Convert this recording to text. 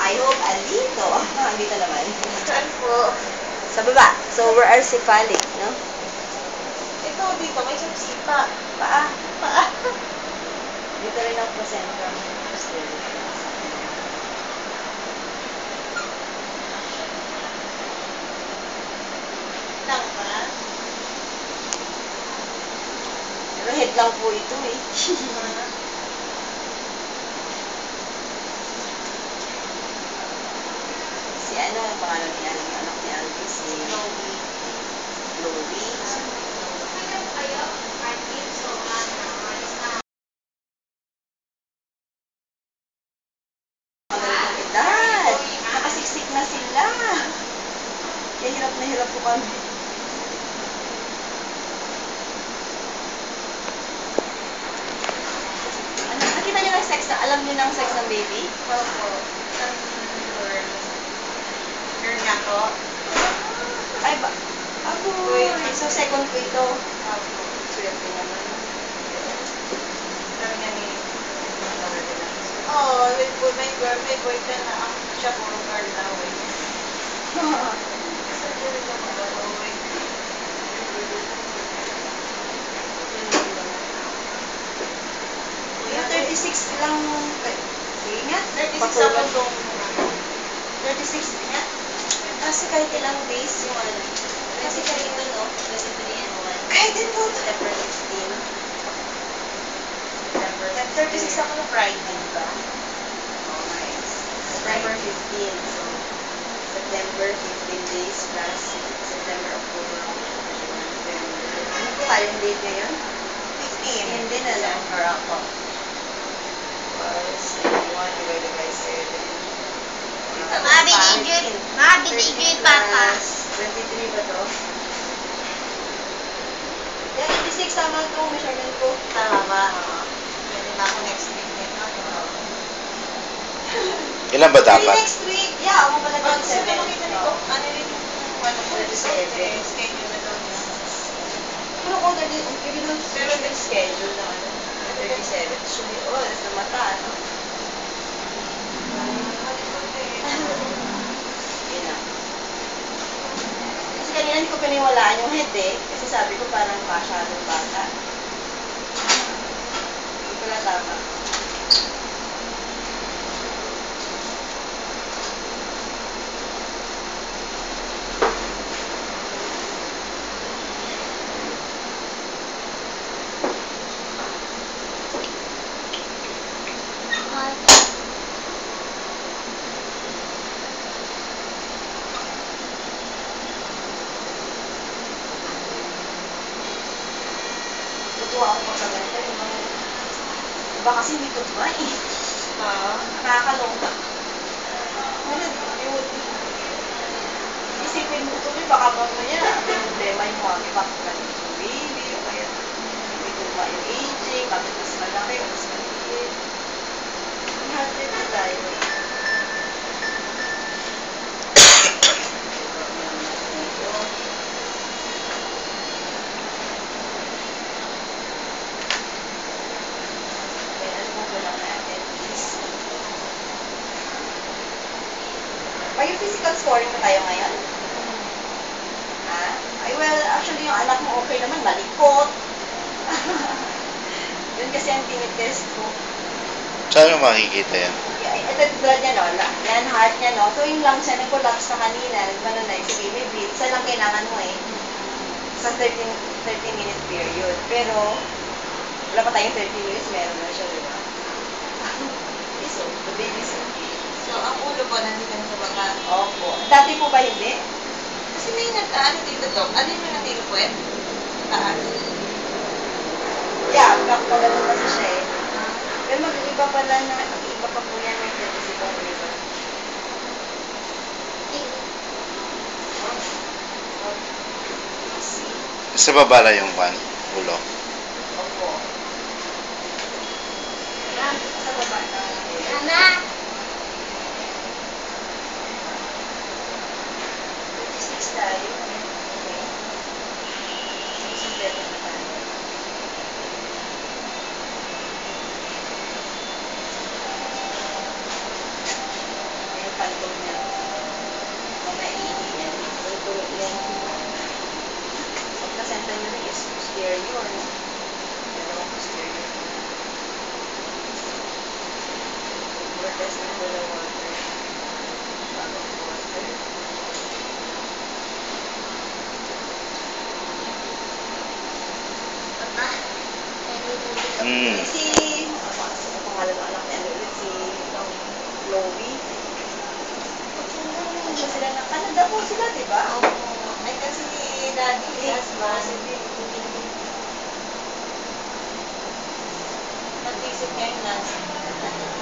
I hope andito. Andito naman. Saan po? Sa baba. So, where are cephalic, no? Ito, dito, may sipa. Paa. Paa. Dito rin ang placenta. Lang ba? Pero head lang po ito eh. Si ano, ang pangalan niya, yung anak ni Alvis, si Chloe. Chloe. Edad! Nakasiksik na sila. Kaya hirap na hirap po kami. Ano, nakita niyo ng sex na, alam niyo ng sex ng baby? Opo. Girl. Girl nga po. Ay ba? Ako. So, second ko ito. Opo. Swerte naman. Sabi nga ni oh, may girl, may boyfriend na ako. Siya puro girl daw eh. Sa girl ka mag-alo eh. Yung 36 lang. Sige nga. 36 ako itong 36 nga. Kasi kahit ilang days yung ano. Kasi kahit ito, no? Kasi 3 and 1. Kahit ito. September 16. September 36 ako ng Friday ba? Oh, nice. September 15. So, September 15 days plus September, October, November. Ano po kayong date ngayon? 15. Hindi na lang. December ako. Was 1 divided by 7. Mabinigyan papa. 23 ba to? Yan, 26 tama itong measurement ko. Tama ba? Pwede na ako next week nito. Ilan ba dapat? Next week. Yeah, ako pala Pag 27. sila makita nito, ano rin yung ano ko, 37. schedule na doon. Pero kung ibig doon, pero yung schedule na ano, 37. Should be, oh, nasa mata, ano? Yun na. Kasi kanina hindi ko piniwalaan yung head eh. Kasi sabi ko parang masyadong bata. Hindi pala tama. Natuwa ako pagkaganda yung mga iba kasi hindi tugma eh. Nakakalungkot. Isipin mo tuloy, baka mamaya may problema yung mga ipakakalit yung baby, o kaya hindi tugma yung aging, bakit mas malaki o mas maliit. Ang hard na tayo. May physical scoring pa tayo ngayon? Ay, well, actually, yung anak mo okay naman, malikot. Yun kasi ang tinitest ko. Saan mo makikita yan? Ito yung blood niya, no? Yan, heart niya, no? So, yung lungs niya, nag-collapse na kanina, nagmano na, sige, may breathe. Isa lang kailangan mo eh. Sa 30-minute period. Pero, wala pa tayong 30 minutes, meron na siya, di ba? So, the baby's okay. So, ang ulo po nandito na sa baba. Opo. Dati po ba hindi? Kasi may ano dito to? Ano yung natilo po eh? Taas. Yeah, ganun kasi siya eh. Pero mag-iiba pala na, mag-iiba pa po yan ng physical reason. Sa baba lang yung ulo. Opo. Sa baba na. Mama. 26 tayo. Okay. Susumpleto na tayo. Yung 5 pantong niya. Mamaya iinit yan. Tulo yan. Pag nasenta nyo rin is posterior, no? Dalawang posterior. Test ng wala water. Bagong water. Papa. Si, ang pangalan ng anak niya, ulit si Chloe. Hindi ba sila na Canada po sila, di ba? Ay, kasi ni Daddy, husband. Nag-visit niya yung Nancy.